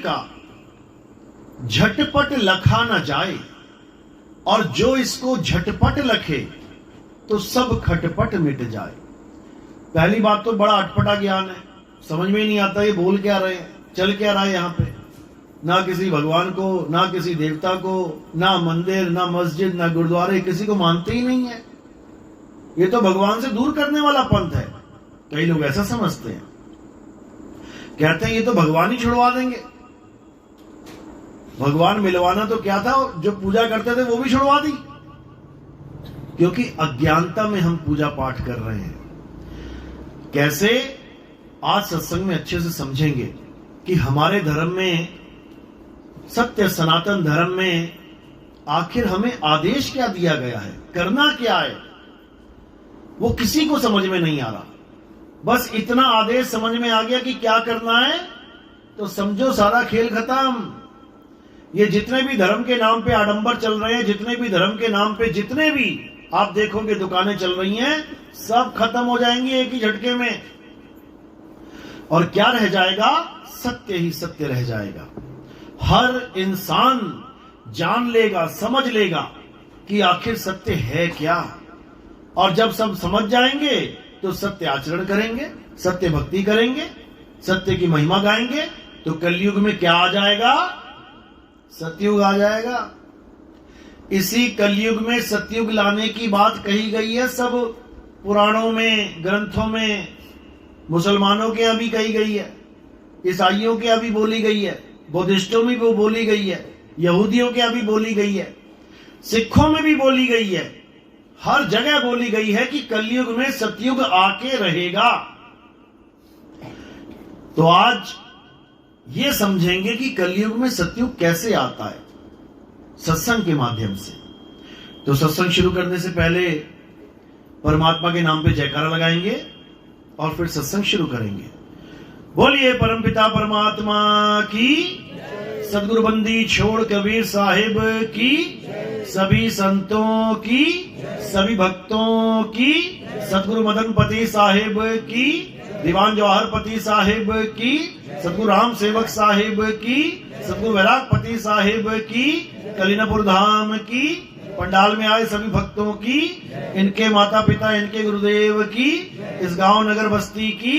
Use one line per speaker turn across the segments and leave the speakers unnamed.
का झटपट लखा न जाए, और जो इसको झटपट लखे तो सब खटपट मिट जाए। पहली बात तो बड़ा अटपटा ज्ञान है, समझ में ही नहीं आता ये बोल क्या रहे हैं, चल क्या रहा है यहाँ पे। ना किसी भगवान को, ना किसी देवता को, ना मंदिर, ना मस्जिद, ना गुरुद्वारे, किसी को मानते ही नहीं है। ये तो भगवान से दूर करने वाला पंथ है। कई लोग ऐसा समझते हैं, कहते हैं ये तो भगवान ही छुड़वा देंगे। भगवान मिलवाना तो क्या था, जो पूजा करते थे वो भी छुड़वा दी, क्योंकि अज्ञानता में हम पूजा पाठ कर रहे हैं। कैसे? आज सत्संग में अच्छे से समझेंगे कि हमारे धर्म में, सत्य सनातन धर्म में आखिर हमें आदेश क्या दिया गया है, करना क्या है, वो किसी को समझ में नहीं आ रहा। बस इतना आदेश समझ में आ गया कि क्या करना है, तो समझो सारा खेल खत्म। ये जितने भी धर्म के नाम पे आडंबर चल रहे हैं, जितने भी धर्म के नाम पे जितने भी आप देखोगे दुकानें चल रही हैं, सब खत्म हो जाएंगी एक ही झटके में। और क्या रह जाएगा? सत्य ही सत्य रह जाएगा। हर इंसान जान लेगा, समझ लेगा कि आखिर सत्य है क्या। और जब सब समझ जाएंगे तो सत्य आचरण करेंगे, सत्य भक्ति करेंगे, सत्य की महिमा गाएंगे, तो कलयुग में क्या आ जाएगा? सतयुग आ जाएगा। इसी कलयुग में सतयुग लाने की बात कही गई है सब पुराणों में, ग्रंथों में। मुसलमानों के यहां भी कही गई है, ईसाइयों के यहां भी बोली गई है, बौद्धिस्टों में भी बोली गई है, यहूदियों के यहां भी बोली गई है, सिखों में भी बोली गई है। हर जगह बोली गई है कि कलयुग में सतयुग आके रहेगा। तो आज ये समझेंगे कि कलयुग में सतयुग कैसे आता है, सत्संग के माध्यम से। तो सत्संग शुरू करने से पहले परमात्मा के नाम पे जयकारा लगाएंगे और फिर सत्संग शुरू करेंगे। बोलिए परमपिता परमात्मा की, सदगुरु बंदी छोड़ कबीर साहिब की, सभी संतों की, सभी भक्तों की, सदगुरु मदन पति साहिब की, दीवान जवाहर पति साहिब की, सदगुरु राम सेवक साहिब की, सदगुरु वैराग पति साहिब की, कलीनापुर धाम की, पंडाल में आए सभी भक्तों की, इनके माता पिता, इनके गुरुदेव की, इस गांव नगर बस्ती की,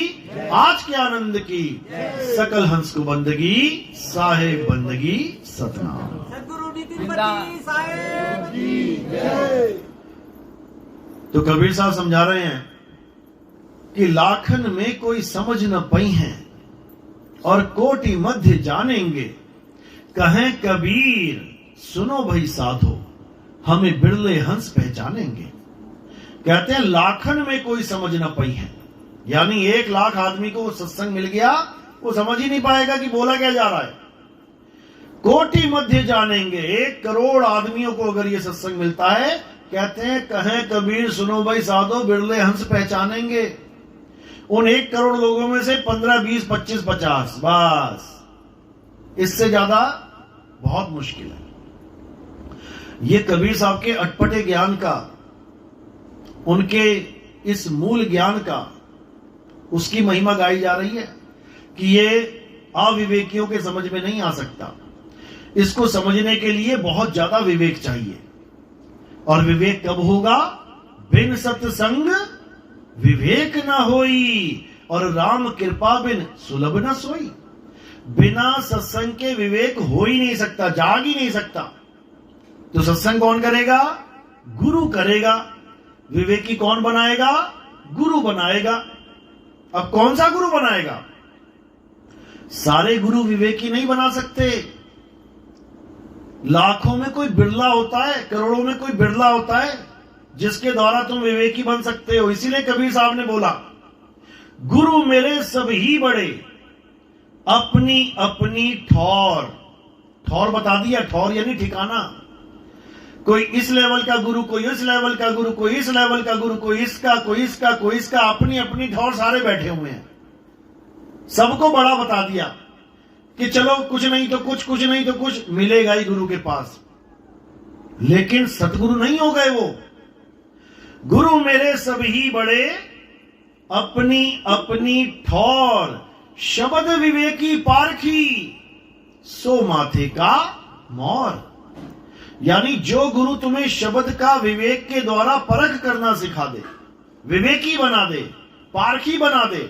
आज के आनंद की, सकल हंस को बंदगी, साहेब बंदगी सतनाम।
सदगुरु नितिन पति साहेब की
जय। तो कबीर साहब समझा रहे हैं कि लाखन में कोई समझ न पई हैं, और कोटि मध्य जानेंगे, कहें कबीर सुनो भाई साधो, हमें बिरले हंस पहचानेंगे। कहते हैं लाखन में कोई समझ न पई है, यानी 1 लाख आदमी को सत्संग मिल गया, वो समझ ही नहीं पाएगा कि बोला क्या जा रहा है। कोटि मध्य जानेंगे, 1 करोड़ आदमियों को अगर ये सत्संग मिलता है, कहते हैं कहें कबीर सुनो भाई साधो, बिरले हंस पहचानेंगे। उन 1 करोड़ लोगों में से 15, 20, 25, 50, बस, इससे ज्यादा बहुत मुश्किल है। ये कबीर साहब के अटपटे ज्ञान का, उनके इस मूल ज्ञान का, उसकी महिमा गाई जा रही है कि ये अविवेकियों के समझ में नहीं आ सकता। इसको समझने के लिए बहुत ज्यादा विवेक चाहिए। और विवेक कब होगा? बिन सत्संग विवेक न होई, और राम कृपा बिन सुलभ न सोई। बिना सत्संग के विवेक हो ही नहीं सकता, जाग ही नहीं सकता। तो सत्संग कौन करेगा? गुरु करेगा। विवेकी कौन बनाएगा? गुरु बनाएगा। अब कौन सा गुरु बनाएगा? सारे गुरु विवेकी नहीं बना सकते। लाखों में कोई बिरला होता है, करोड़ों में कोई बिरला होता है जिसके द्वारा तुम विवेकी बन सकते हो। इसीलिए कबीर साहब ने बोला, गुरु मेरे सब ही बड़े, अपनी अपनी ठौर। ठौर बता दिया, ठौर यानी ठिकाना। कोई इस लेवल का गुरु, कोई इस लेवल का गुरु, कोई इस लेवल का गुरु, कोई इसका, कोई इसका, कोई इसका, अपनी अपनी ठौर सारे बैठे हुए हैं। सबको बड़ा बता दिया कि चलो कुछ नहीं तो कुछ, कुछ नहीं तो कुछ मिलेगा ही गुरु के पास। लेकिन सतगुरु नहीं हो गए वो। गुरु मेरे सब ही बड़े, अपनी अपनी ठौर, शब्द विवेकी पारखी। सो माथे का मोर। यानी जो गुरु तुम्हें शब्द का विवेक के द्वारा परख करना सिखा दे, विवेकी बना दे, पारखी बना दे,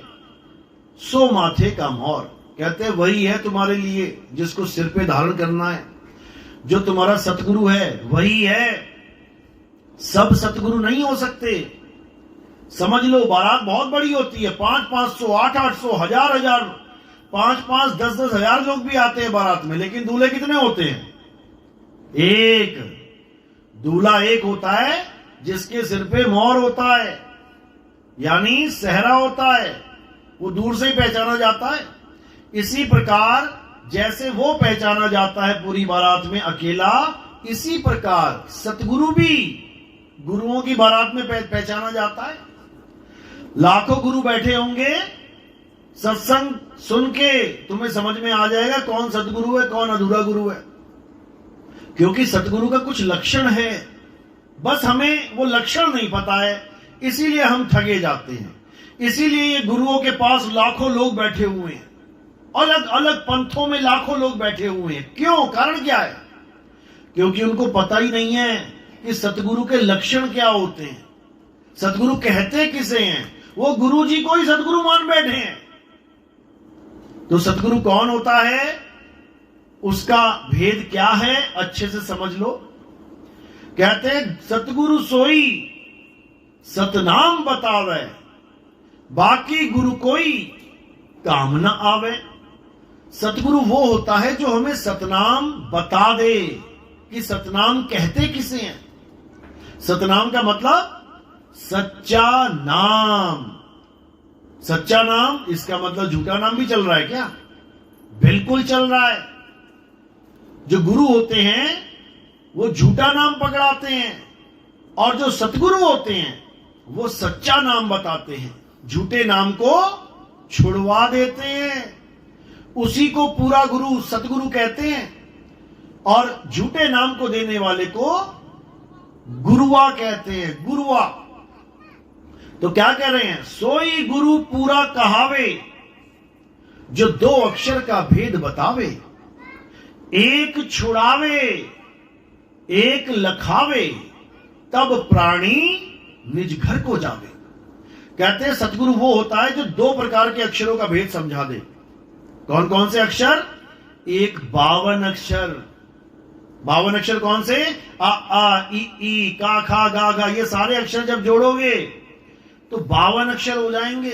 सो माथे का मोर। कहते हैं वही है तुम्हारे लिए जिसको सिर पे धारण करना है। जो तुम्हारा सतगुरु है वही है। सब सतगुरु नहीं हो सकते। समझ लो बारात बहुत बड़ी होती है, 500-500, 800-800, 1000-1000, 5-5, 10-10 हजार लोग भी आते हैं बारात में, लेकिन दूल्हे कितने होते हैं? एक। दूल्हा एक होता है जिसके सिर पे मोर होता है, यानी सहरा होता है, वो दूर से ही पहचाना जाता है। इसी प्रकार जैसे वो पहचाना जाता है पूरी बारात में अकेला, इसी प्रकार सतगुरु भी गुरुओं की बारात में पहचाना जाता है। लाखों गुरु बैठे होंगे, सत्संग सुन के तुम्हें समझ में आ जाएगा कौन सतगुरु है, कौन अधूरा गुरु है। क्योंकि सतगुरु का कुछ लक्षण है, बस हमें वो लक्षण नहीं पता है, इसीलिए हम ठगे जाते हैं। इसीलिए ये गुरुओं के पास लाखों लोग बैठे हुए हैं, अलग अलग पंथों में लाखों लोग बैठे हुए हैं। क्यों? कारण क्या है? क्योंकि उनको पता ही नहीं है कि सतगुरु के लक्षण क्या होते हैं, सतगुरु कहते किसे हैं। वो गुरु जी को ही सतगुरु मान बैठे हैं। तो सतगुरु कौन होता है, उसका भेद क्या है, अच्छे से समझ लो। कहते हैं सतगुरु सोई सतनाम बतावे, बाकी गुरु कोई काम न आवे। सतगुरु वो होता है जो हमें सतनाम बता दे कि सतनाम कहते किसे हैं। सतनाम का मतलब सच्चा नाम। सच्चा नाम, इसका मतलब झूठा नाम भी चल रहा है क्या? बिल्कुल चल रहा है। जो गुरु होते हैं वो झूठा नाम पकड़ाते हैं, और जो सतगुरु होते हैं वो सच्चा नाम बताते हैं, झूठे नाम को छुड़वा देते हैं। उसी को पूरा गुरु सतगुरु कहते हैं, और झूठे नाम को देने वाले को गुरुआ कहते हैं। गुरुआ। तो क्या कह रहे हैं? सोई गुरु पूरा कहावे, जो दो अक्षर का भेद बतावे, एक छुड़ावे एक लखावे, तब प्राणी निज घर को जावे। कहते हैं सतगुरु वो होता है जो दो प्रकार के अक्षरों का भेद समझा दे। कौन कौन से अक्षर? एक 52 अक्षर। 52 अक्षर कौन से? आ आ ई ई का खा गा गा, ये सारे अक्षर जब जोड़ोगे तो 52 अक्षर हो जाएंगे।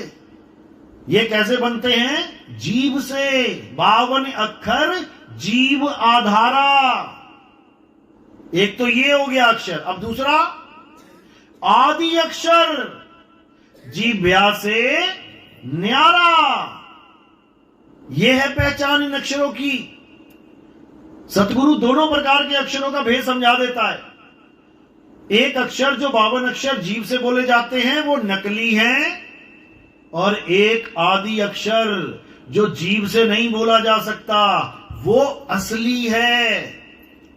ये कैसे बनते हैं? जीव से। 52 अक्षर जीव आधारा। एक तो ये हो गया अक्षर। अब दूसरा आदि अक्षर, जीव्या से न्यारा। यह है पहचान इन अक्षरों की। सतगुरु दोनों प्रकार के अक्षरों का भेद समझा देता है। एक अक्षर जो 52 अक्षर जीव से बोले जाते हैं वो नकली हैं, और एक आदि अक्षर जो जीव से नहीं बोला जा सकता वो असली है।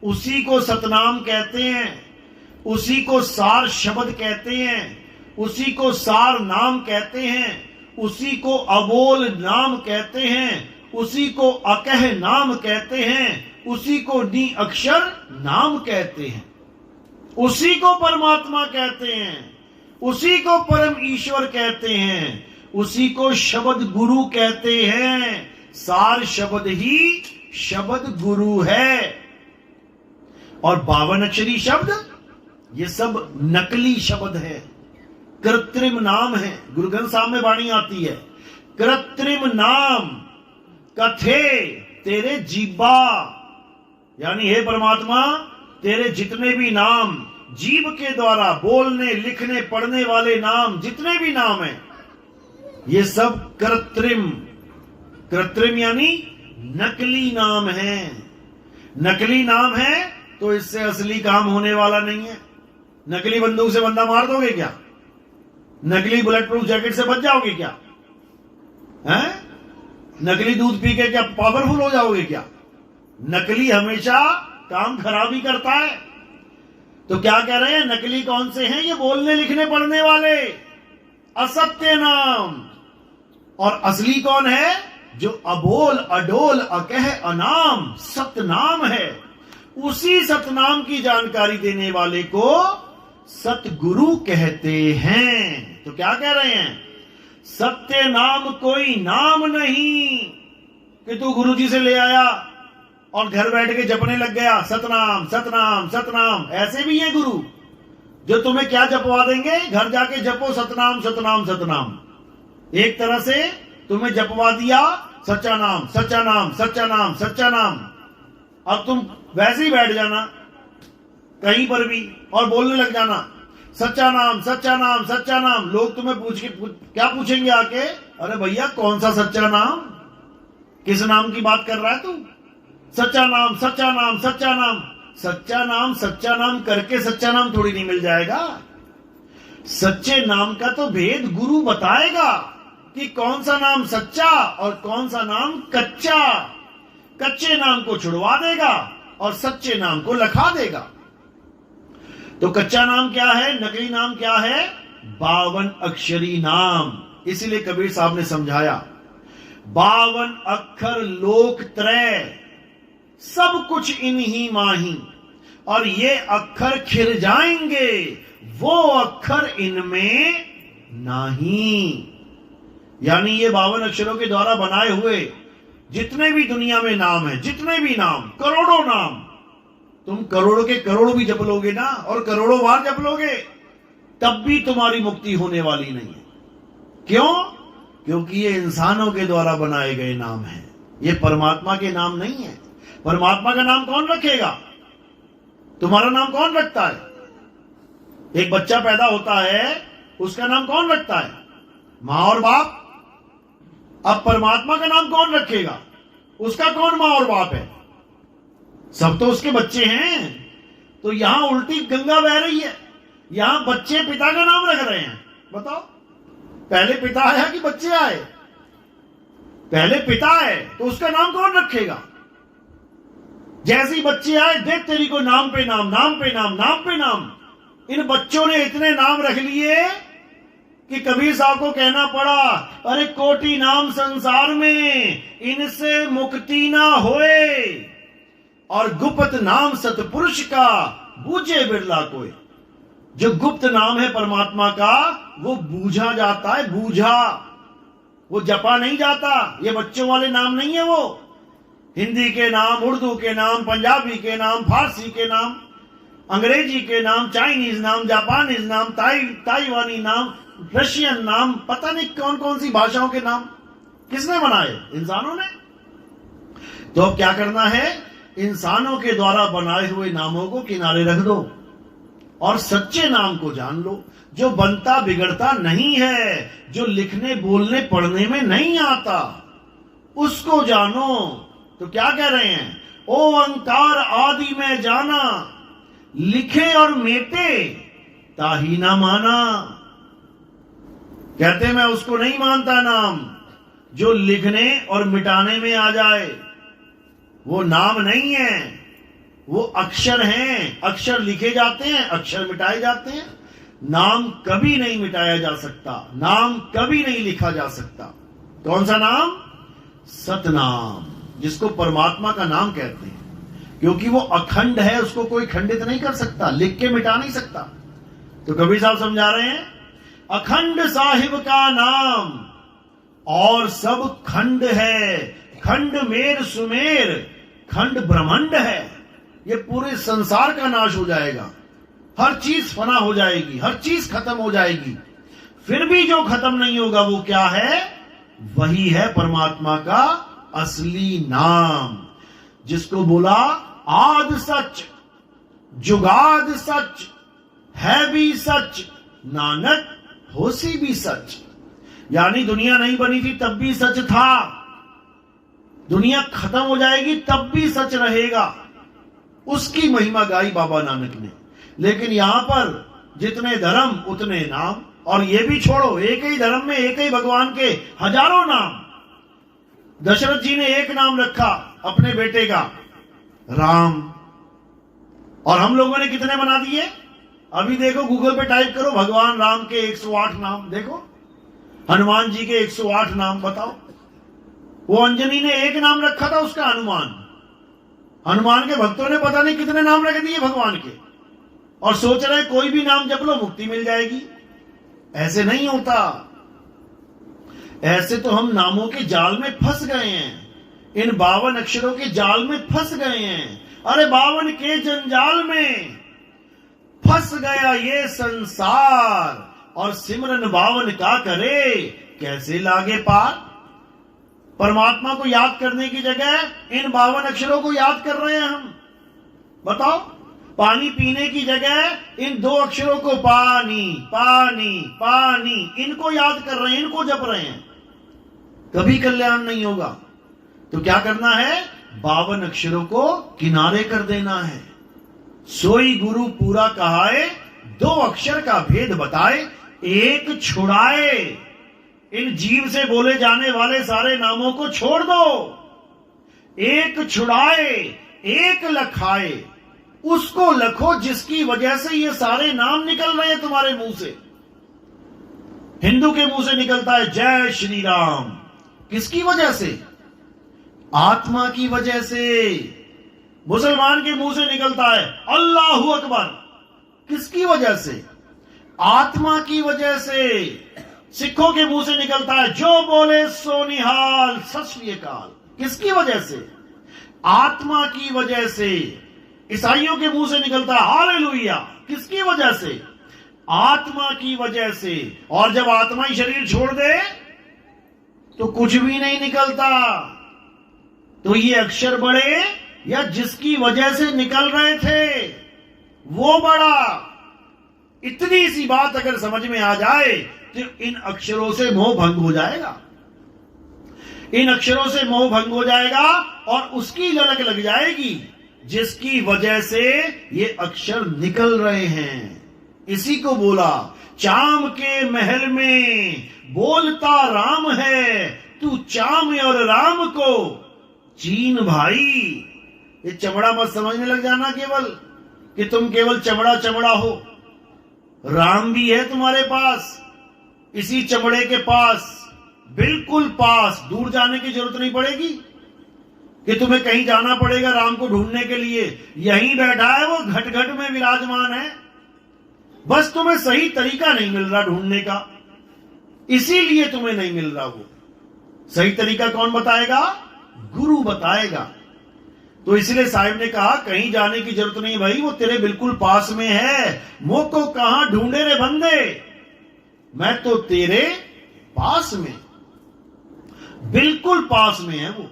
उसी को सतनाम कहते हैं, उसी को सार शब्द कहते हैं, उसी को सार नाम कहते हैं, उसी को अबोल नाम कहते हैं, उसी को अकह नाम कहते हैं, उसी को नि अक्षर नाम कहते हैं, उसी को परमात्मा कहते हैं, उसी को परम ईश्वर कहते हैं, उसी को शब्द गुरु कहते हैं। सार शब्द ही शब्द गुरु है। और 52 अक्षरी शब्द ये सब नकली शब्द है, कृत्रिम नाम है। गुरु ग्रंथ साहब में वाणी आती है, कृत्रिम नाम कथे तेरे जीवा। यानी हे परमात्मा, तेरे जितने भी नाम जीव के द्वारा बोलने लिखने पढ़ने वाले नाम, जितने भी नाम हैं, ये सब कृत्रिम। कृत्रिम यानी नकली नाम है। नकली नाम है तो इससे असली काम होने वाला नहीं है। नकली बंदूक से बंदा मार दोगे क्या? नकली बुलेट प्रूफ जैकेट से बच जाओगे क्या? हैं? नकली दूध पी के क्या पावरफुल हो जाओगे क्या? नकली हमेशा काम खराब ही करता है। तो क्या कह रहे हैं? नकली कौन से हैं? ये बोलने लिखने पढ़ने वाले, असत्य नाम। और असली कौन है? जो अबोल अडोल अकह अनाम सतनाम है, उसी सतनाम की जानकारी देने वाले को सतगुरु कहते हैं। तो क्या कह रहे हैं? सत्य नाम कोई नाम नहीं कि तू गुरुजी से ले आया और घर बैठ के जपने लग गया सतनाम सतनाम सतनाम। ऐसे भी है गुरु जो तुम्हें क्या जपवा देंगे, घर जाके जपो सतनाम सतनाम सतनाम। एक तरह से तुम्हें जपवा दिया सच्चा नाम सच्चा नाम सच्चा नाम सच्चा नाम। अब तुम वैसे ही बैठ जाना कहीं पर भी और बोलने लग जाना सच्चा नाम सच्चा नाम सच्चा नाम। लोग तुम्हें क्या पूछेंगे आके, अरे भैया कौन सा सच्चा नाम, किस नाम की बात कर रहा है तू? सच्चा नाम सच्चा नाम सच्चा नाम। सच्चा नाम करके सच्चा नाम थोड़ी नहीं मिल जाएगा। सच्चे नाम का तो भेद गुरु बताएगा कि कौन सा नाम सच्चा और कौन सा नाम कच्चा। कच्चे नाम को छुड़वा देगा और सच्चे नाम को लखा देगा। तो कच्चा नाम क्या है, नकली नाम क्या है? 52 अक्षरी नाम। इसीलिए कबीर साहब ने समझाया 52 अक्षर लोक त्रय, सब कुछ इन्हीं माही, और ये अक्षर खिल जाएंगे वो अक्षर इनमें नहीं। यानी ये 52 अक्षरों के द्वारा बनाए हुए जितने भी दुनिया में नाम है, जितने भी नाम, करोड़ों नाम, तुम करोड़ों के करोड़ों भी जप लोगे ना और करोड़ों बार जप लोगे, तब भी तुम्हारी मुक्ति होने वाली नहीं है। क्यों? क्योंकि ये इंसानों के द्वारा बनाए गए नाम हैं, ये परमात्मा के नाम नहीं है। परमात्मा का नाम कौन रखेगा? तुम्हारा नाम कौन रखता है? एक बच्चा पैदा होता है, उसका नाम कौन रखता है? मां और बाप। अब परमात्मा का नाम कौन रखेगा? उसका कौन मां और बाप है? सब तो उसके बच्चे हैं। तो यहां उल्टी गंगा बह रही है, यहां बच्चे पिता का नाम रख रहे हैं। बताओ, पहले पिता आया कि बच्चे आए? पहले पिता है, तो उसका नाम कौन रखेगा? जैसे ही बच्चे आए, देख तेरी को नाम पे नाम, नाम पे नाम, नाम पे नाम। इन बच्चों ने इतने नाम रख लिए कि कबीर साहब को कहना पड़ा, अरे कोटि नाम संसार में, इनसे मुक्ति ना होए, और गुप्त नाम सतपुरुष का बूझे बिरला कोई। जो गुप्त नाम है परमात्मा का, वो बूझा जाता है, बूझा, वो जपा नहीं जाता। ये बच्चों वाले नाम नहीं है। वो हिंदी के नाम, उर्दू के नाम, पंजाबी के नाम, फारसी के नाम, अंग्रेजी के नाम, चाइनीज नाम, जापानीज नाम, ताइवानी नाम, रशियन नाम, पता नहीं कौन कौन सी भाषाओं के नाम किसने बनाए? इंसानों ने। तो अब क्या करना है? इंसानों के द्वारा बनाए हुए नामों को किनारे रख दो और सच्चे नाम को जान लो, जो बनता बिगड़ता नहीं है, जो लिखने बोलने पढ़ने में नहीं आता, उसको जानो। तो क्या कह रहे हैं? ओ अंकार आदि में जाना, लिखे और मेटे ताही ना माना। कहते मैं उसको नहीं मानता नाम जो लिखने और मिटाने में आ जाए। वो नाम नहीं है, वो अक्षर हैं। अक्षर लिखे जाते हैं, अक्षर मिटाए जाते हैं। नाम कभी नहीं मिटाया जा सकता, नाम कभी नहीं लिखा जा सकता। कौन सा नाम? सतनाम, जिसको परमात्मा का नाम कहते हैं, क्योंकि वो अखंड है, उसको कोई खंडित नहीं कर सकता, लिख के मिटा नहीं सकता। तो कबीर साहब समझा रहे हैं, अखंड साहिब का नाम और सब खंड है। खंड मेर सुमेर, खंड ब्रह्मांड है। ये पूरे संसार का नाश हो जाएगा, हर चीज फना हो जाएगी, हर चीज खत्म हो जाएगी। फिर भी जो खत्म नहीं होगा वो क्या है? वही है परमात्मा का असली नाम, जिसको बोला आद सच, जुगाद सच, है भी सच, नानक होसी भी सच। यानी दुनिया नहीं बनी थी तब भी सच था, दुनिया खत्म हो जाएगी तब भी सच रहेगा। उसकी महिमा गाई बाबा नानक ने। लेकिन यहां पर जितने धर्म उतने नाम, और ये भी छोड़ो, एक ही धर्म में एक ही भगवान के हजारों नाम। दशरथ जी ने एक नाम रखा अपने बेटे का, राम, और हम लोगों ने कितने बना दिए? अभी देखो, गूगल पे टाइप करो भगवान राम के 108 नाम, देखो हनुमान जी के 108 नाम, बताओ वो अंजनी ने एक नाम रखा था उसका हनुमान। हनुमान के भक्तों ने पता नहीं कितने नाम रख दिए भगवान के, और सोच रहे कोई भी नाम जप लो मुक्ति मिल जाएगी। ऐसे नहीं होता। ऐसे तो हम नामों के जाल में फंस गए हैं, इन 52 अक्षरों के जाल में फंस गए हैं। अरे 52 के जंजाल में फंस गया ये संसार, और सिमरन 52 का करे कैसे लागे पार। परमात्मा को याद करने की जगह इन 52 अक्षरों को याद कर रहे हैं हम। बताओ, पानी पीने की जगह इन 2 अक्षरों को पानी पानी पानी इनको याद कर रहे हैं, इनको जप रहे हैं। कभी कल्याण नहीं होगा। तो क्या करना है? 52 अक्षरों को किनारे कर देना है। सोई गुरु पूरा कहाए, 2 अक्षर का भेद बताए, एक छुड़ाए। इन जीव से बोले जाने वाले सारे नामों को छोड़ दो। एक छुड़ाए, एक लखाए, उसको लखो जिसकी वजह से ये सारे नाम निकल रहे हैं तुम्हारे मुंह से। हिंदू के मुंह से निकलता है जय श्री राम, किसकी वजह से? आत्मा की वजह से। मुसलमान के मुंह से निकलता है अल्लाहू अकबर, किसकी वजह से? आत्मा की वजह से। सिखों के मुंह से निकलता है जो बोले सो निहाल सत श्री अकाल, किसकी वजह से? आत्मा की वजह से। ईसाइयों के मुंह से निकलता है हालेलुया, किसकी वजह से? आत्मा की वजह से। और जब आत्मा ही शरीर छोड़ दे तो कुछ भी नहीं निकलता। तो ये अक्षर बड़े या जिसकी वजह से निकल रहे थे वो बड़ा। इतनी सी बात अगर समझ में आ जाए तो इन अक्षरों से मोह भंग हो जाएगा। इन अक्षरों से मोह भंग हो जाएगा और उसकी ललक लग जाएगी जिसकी वजह से ये अक्षर निकल रहे हैं। इसी को बोला चाम के महल में बोलता राम है, तू चाम और राम को चीन भाई। ये चमड़ा मत समझने लग जाना केवल कि तुम केवल चमड़ा चमड़ा हो। राम भी है तुम्हारे पास, इसी चमड़े के पास, बिल्कुल पास। दूर जाने की जरूरत नहीं पड़ेगी कि तुम्हें कहीं जाना पड़ेगा राम को ढूंढने के लिए। यहीं बैठा है वो, घट घट में विराजमान है। बस तुम्हें सही तरीका नहीं मिल रहा ढूंढने का, इसीलिए तुम्हें नहीं मिल रहा। वो सही तरीका कौन बताएगा? गुरु बताएगा। तो इसलिए साहिब ने कहा कहीं जाने की जरूरत नहीं भाई, वो तेरे बिल्कुल पास में है। मुझ को कहां ढूंढे रे बंदे, मैं तो तेरे पास में, बिल्कुल पास में है वो।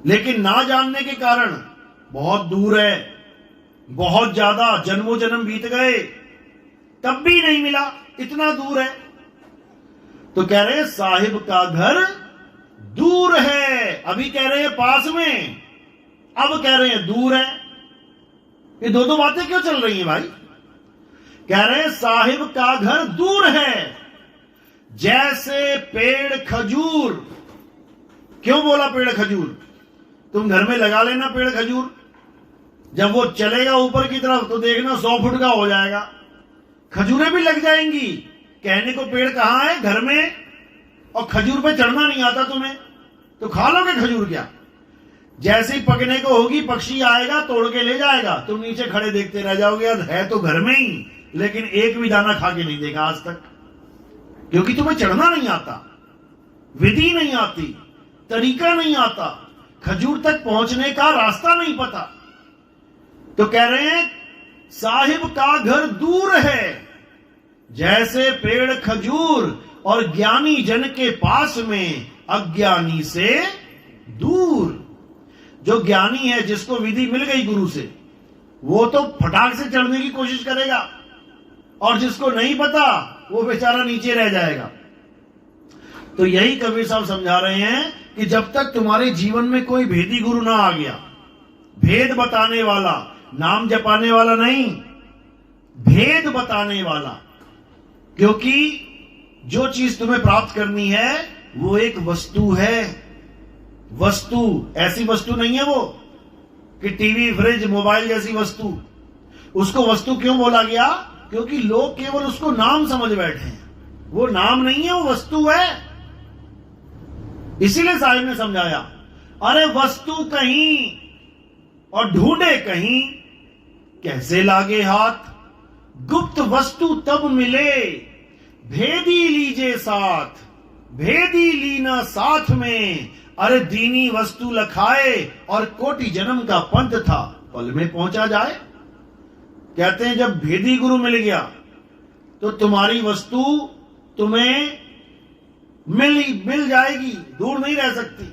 लेकिन ना जानने के कारण बहुत दूर है, बहुत ज्यादा, जन्मों जन्म बीत गए तब भी नहीं मिला, इतना दूर है। तो कह रहे साहिब का घर दूर है। अभी कह रहे हैं पास में, अब कह रहे हैं दूर है। ये दो बातें क्यों चल रही हैं भाई? कह रहे हैं साहिब का घर दूर है जैसे पेड़ खजूर। क्यों बोला पेड़ खजूर? तुम घर में लगा लेना पेड़ खजूर, जब वो चलेगा ऊपर की तरफ तो देखना 100 फुट का हो जाएगा, खजूरें भी लग जाएंगी। कहने को पेड़ कहां है? घर में। और खजूर पे चढ़ना नहीं आता तुम्हें तो खा लोगे खजूर क्या? जैसे ही पकने को होगी पक्षी आएगा तोड़ के ले जाएगा, तुम नीचे खड़े देखते रह जाओगे। यार है तो घर में ही, लेकिन एक भी दाना खा के नहीं देखा आज तक, क्योंकि तुम्हें चढ़ना नहीं आता, विधि नहीं आती, तरीका नहीं आता, खजूर तक पहुंचने का रास्ता नहीं पता। तो कह रहे हैं साहिब का घर दूर है जैसे पेड़ खजूर, और ज्ञानी जन के पास में अज्ञानी से दूर। जो ज्ञानी है, जिसको विधि मिल गई गुरु से, वो तो फटाक से चढ़ने की कोशिश करेगा, और जिसको नहीं पता वो बेचारा नीचे रह जाएगा। तो यही कबीर साहब समझा रहे हैं कि जब तक तुम्हारे जीवन में कोई भेदी गुरु ना आ गया, भेद बताने वाला, नाम जपाने वाला नहीं, भेद बताने वाला। क्योंकि जो चीज तुम्हें प्राप्त करनी है वो एक वस्तु है। वस्तु ऐसी वस्तु नहीं है वो कि टीवी, फ्रिज, मोबाइल जैसी वस्तु। उसको वस्तु क्यों बोला गया? क्योंकि लोग केवल उसको नाम समझ बैठे हैं। वो नाम नहीं है, वो वस्तु है। इसीलिए साहिब ने समझाया, अरे वस्तु कहीं और ढूंढे कहीं, कैसे लागे हाथ। गुप्त वस्तु तब मिले, भेदी लीजे साथ, भेदी लीना साथ में। अरे दीनी वस्तु लखाए और कोटि जन्म का पंथ था, पल में पहुंचा जाए। कहते हैं जब भेदी गुरु मिल गया तो तुम्हारी वस्तु तुम्हें मिल जाएगी, दूर नहीं रह सकती।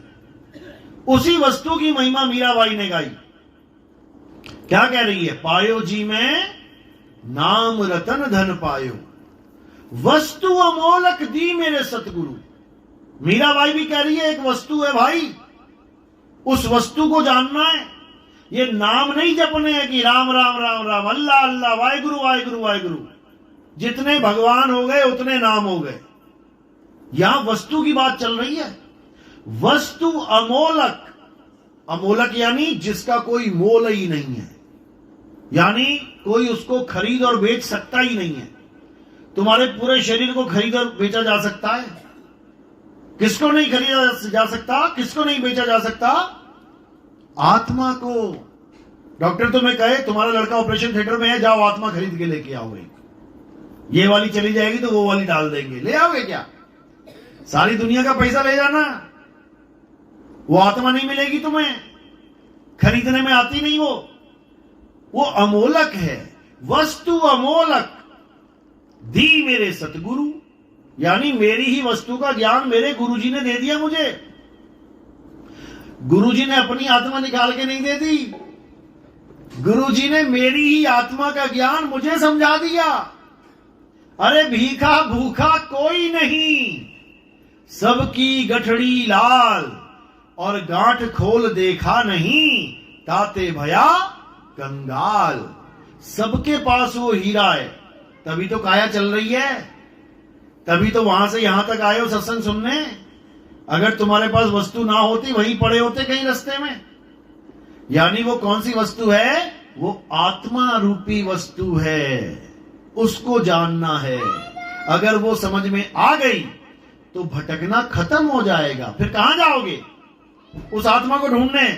उसी वस्तु की महिमा मीराबाई ने गाई। क्या कह रही है? पायो जी में नाम रतन धन पायो, वस्तु अमोलक दी मेरे सतगुरु। मीराबाई भी कह रही है एक वस्तु है भाई, उस वस्तु को जानना है। ये नाम नहीं जपने हैं कि राम राम राम राम, अल्लाह अल्लाह, वाहिगुरु वाहिगुरु वाहिगुरु। जितने भगवान हो गए उतने नाम हो गए। यहां वस्तु की बात चल रही है। वस्तु अमोलक, अमोलक यानी जिसका कोई मोल ही नहीं है, यानी कोई उसको खरीद और बेच सकता ही नहीं है। तुम्हारे पूरे शरीर को खरीद और बेचा जा सकता है? किसको नहीं खरीदा जा सकता, किसको नहीं बेचा जा सकता? आत्मा को। डॉक्टर तुम्हें कहे तुम्हारा लड़का ऑपरेशन थिएटर में है, जाओ आत्मा खरीद के लेके आओ, ये वाली चली जाएगी तो वो वाली डाल देंगे, ले आओगे क्या? सारी दुनिया का पैसा ले जाना, वो आत्मा नहीं मिलेगी तुम्हें, खरीदने में आती नहीं वो अमोलक है। वस्तु अमोलक दी मेरे सतगुरु, यानी मेरी ही वस्तु का ज्ञान मेरे गुरुजी ने दे दिया मुझे। गुरुजी ने अपनी आत्मा निकाल के नहीं दे दी, गुरुजी ने मेरी ही आत्मा का ज्ञान मुझे समझा दिया। अरे भीखा भूखा कोई नहीं, सबकी गठड़ी लाल, और गांठ खोल देखा नहीं, ताते भया कंगाल। सबके पास वो हीरा है, तभी तो काया चल रही है, तभी तो वहां से यहां तक आए हो सत्संग सुनने। अगर तुम्हारे पास वस्तु ना होती, वहीं पड़े होते कहीं रास्ते में। यानी वो कौन सी वस्तु है? वो आत्मा रूपी वस्तु है, उसको जानना है। अगर वो समझ में आ गई तो भटकना खत्म हो जाएगा। फिर कहां जाओगे? उस आत्मा को ढूंढने।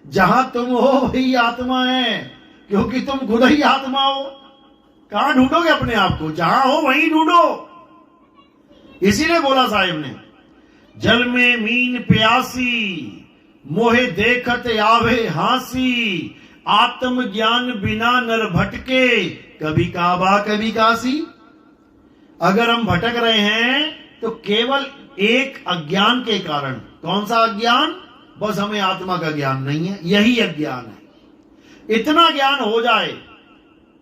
जहां तुम हो वही आत्मा है, क्योंकि तुम खुद ही आत्मा हो। कहां ढूंढोगे अपने आप को? जहां हो वहीं ढूंढो। इसीलिए बोला साहिब ने, जल में मीन प्यासी, मोहे देखत आवे हासी, आत्म ज्ञान बिना नर भटके, कभी काबा कभी काशी। अगर हम भटक रहे हैं तो केवल एक अज्ञान के कारण। कौन सा अज्ञान? बस हमें आत्मा का ज्ञान नहीं है, यही अज्ञान है। इतना ज्ञान हो जाए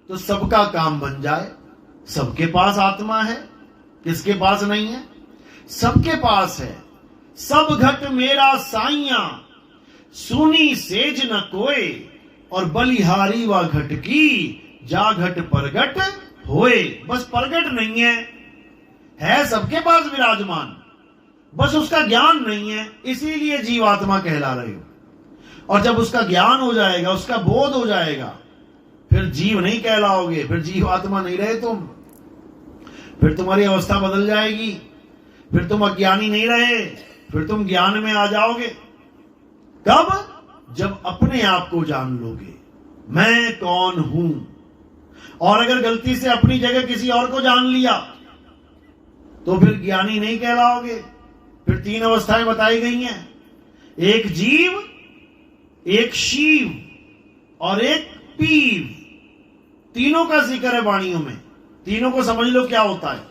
तो सबका काम बन जाए। सबके पास आत्मा है, किसके पास नहीं है? सबके पास है। सब घट मेरा साइया, सुनी सेज न कोय, और बलिहारी व घट की, जा घट परगट होए। बस प्रगट नहीं है सबके पास विराजमान, बस उसका ज्ञान नहीं है, इसीलिए जीवात्मा कहला रहे हो। और जब उसका ज्ञान हो जाएगा, उसका बोध हो जाएगा, फिर जीव नहीं कहलाओगे, फिर जीवात्मा नहीं रहे तुम। फिर तुम्हारी अवस्था बदल जाएगी, फिर तुम अज्ञानी नहीं रहे, फिर तुम ज्ञान में आ जाओगे। कब? जब अपने आप को जान लोगे, मैं कौन हूं। और अगर गलती से अपनी जगह किसी और को जान लिया तो फिर ज्ञानी नहीं कहलाओगे। फिर तीन अवस्थाएं बताई गई हैं, एक जीव, एक शिव और एक पीव। तीनों का जिक्र है वाणियों में। तीनों को समझ लो क्या होता है।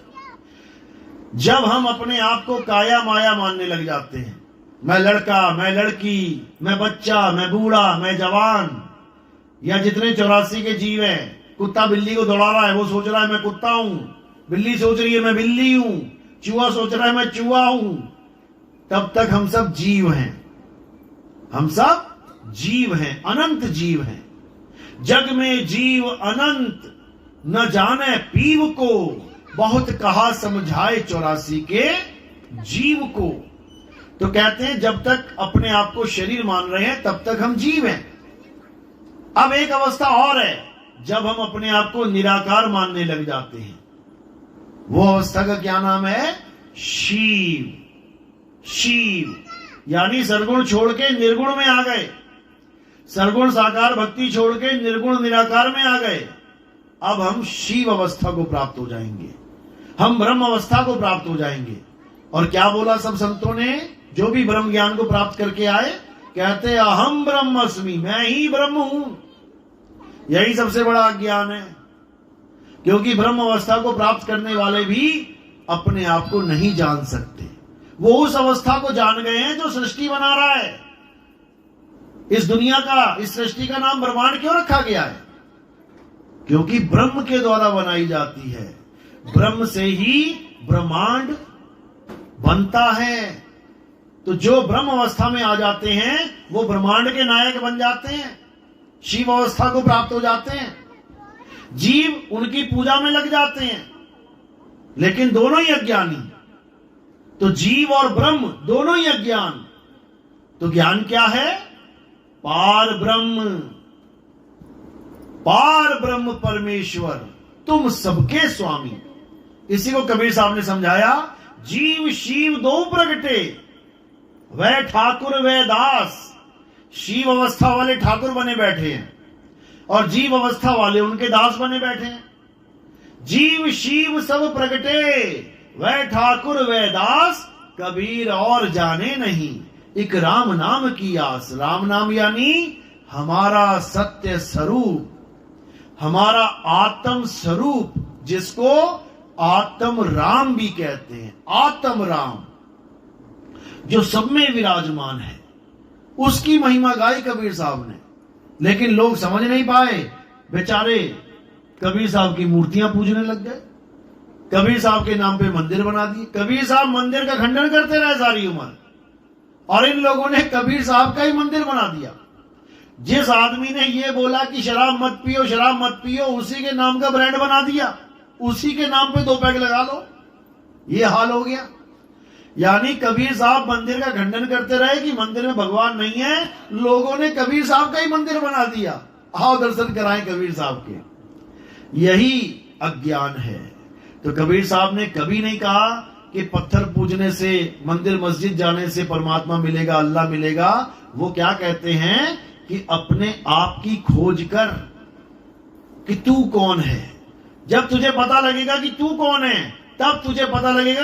जब हम अपने आप को काया माया मानने लग जाते हैं, मैं लड़का, मैं लड़की, मैं बच्चा, मैं बूढ़ा, मैं जवान, या जितने 84 के जीव हैं, कुत्ता बिल्ली को दौड़ा रहा है, वो सोच रहा है मैं कुत्ता हूं, बिल्ली सोच रही है मैं बिल्ली हूं, चूहा सोच रहा है मैं चूहा हूं, तब तक हम सब जीव हैं। हम सब जीव हैं, अनंत जीव हैं। जग में जीव अनंत, न जाने पीव को, बहुत कहा समझाए 84 के जीव को। तो कहते हैं जब तक अपने आप को शरीर मान रहे हैं तब तक हम जीव हैं। अब एक अवस्था और है, जब हम अपने आप को निराकार मानने लग जाते हैं, वो अवस्था का क्या नाम है? शिव। शिव, यानी सरगुण छोड़ के निर्गुण में आ गए, सरगुण साकार भक्ति छोड़ के निर्गुण निराकार में आ गए। अब हम शिव अवस्था को प्राप्त हो जाएंगे, हम ब्रह्म अवस्था को प्राप्त हो जाएंगे। और क्या बोला सब संतों ने, जो भी ब्रह्म ज्ञान को प्राप्त करके आए, कहते अहम ब्रह्मस्मि, मैं ही ब्रह्म हूं। यही सबसे बड़ा ज्ञान है, क्योंकि ब्रह्म अवस्था को प्राप्त करने वाले भी अपने आप को नहीं जान सकते। वो उस अवस्था को जान गए हैं जो सृष्टि बना रहा है। इस दुनिया का, इस सृष्टि का नाम ब्रह्मांड क्यों रखा गया है? क्योंकि ब्रह्म के द्वारा बनाई जाती है, ब्रह्म से ही ब्रह्मांड बनता है। तो जो ब्रह्म अवस्था में आ जाते हैं वो ब्रह्मांड के नायक बन जाते हैं, शिव अवस्था को प्राप्त हो जाते हैं। जीव उनकी पूजा में लग जाते हैं, लेकिन दोनों ही अज्ञानी। तो जीव और ब्रह्म दोनों ही अज्ञान। तो ज्ञान क्या है? पार ब्रह्म, पार ब्रह्म परमेश्वर, तुम सबके स्वामी। इसी को कबीर साहब ने समझाया, जीव शिव दो प्रगटे, वह ठाकुर वह दास। शिव अवस्था वाले ठाकुर बने बैठे हैं और जीव अवस्था वाले उनके दास बने बैठे हैं। जीव शिव सब प्रगटे, वह ठाकुर वह दास, कबीर और जाने नहीं, एक राम नाम की आस। राम नाम यानी हमारा सत्य स्वरूप, हमारा आत्म स्वरूप, जिसको आत्म राम भी कहते हैं। आत्म राम जो सब में विराजमान है, उसकी महिमा गाई कबीर साहब ने। लेकिन लोग समझ नहीं पाए, बेचारे कबीर साहब की मूर्तियां पूजने लग गए, कबीर साहब के नाम पे मंदिर बना दिए। कबीर साहब मंदिर का खंडन करते रहे सारी उम्र, और इन लोगों ने कबीर साहब का ही मंदिर बना दिया। जिस आदमी ने ये बोला कि शराब मत पियो, शराब मत पियो, उसी के नाम का ब्रांड बना दिया, उसी के नाम पे 2 पैग लगा लो। ये हाल हो गया। यानी कबीर साहब मंदिर का खंडन करते रहे कि मंदिर में भगवान नहीं है, लोगों ने कबीर साहब का ही मंदिर बना दिया। आओ दर्शन कराएं कबीर साहब के। यही अज्ञान है। तो कबीर साहब ने कभी नहीं कहा कि पत्थर पूजने से, मंदिर मस्जिद जाने से परमात्मा मिलेगा, अल्लाह मिलेगा। वो क्या कहते हैं कि अपने आप की खोज कर कि तू कौन है। जब तुझे पता लगेगा कि तू कौन है, तब तुझे पता लगेगा